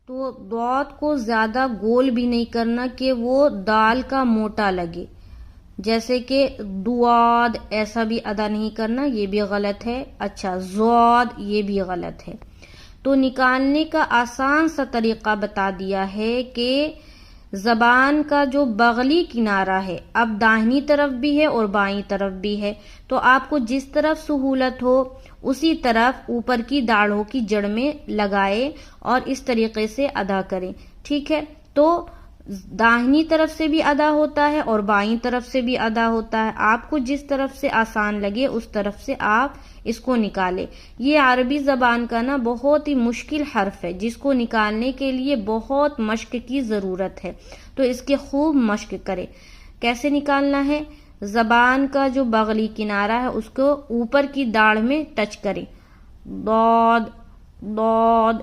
تو داد کو زیادہ گول بھی نہیں کرنا کہ وہ دال کا موٹا لگے، جیسے کہ دواد ایسا بھی ادا نہیں کرنا، یہ بھی غلط ہے۔ اچھا، زواد یہ بھی غلط ہے۔ تو نکالنے کا آسان سا طریقہ بتا دیا ہے کہ زبان کا جو بغلی کنارہ ہے، اب داہنی طرف بھی ہے اور بائیں طرف بھی ہے، تو آپ کو جس طرف سہولت ہو اسی طرف اوپر کی داڑھوں کی جڑ میں لگائے اور اس طریقے سے ادا کریں، ٹھیک ہے؟ تو داہنی طرف سے بھی ادا ہوتا ہے اور بائیں طرف سے بھی ادا ہوتا ہے، آپ کو جس طرف سے آسان لگے اس طرف سے آپ اس کو نکالیں۔ یہ عربی زبان کا نا بہت ہی مشکل حرف ہے جس کو نکالنے کے لیے بہت مشق کی ضرورت ہے، تو اس کے خوب مشق کریں۔ کیسے نکالنا ہے؟ زبان کا جو بغلی کنارہ ہے اس کو اوپر کی داڑھ میں ٹچ کریں، ضاد ضاد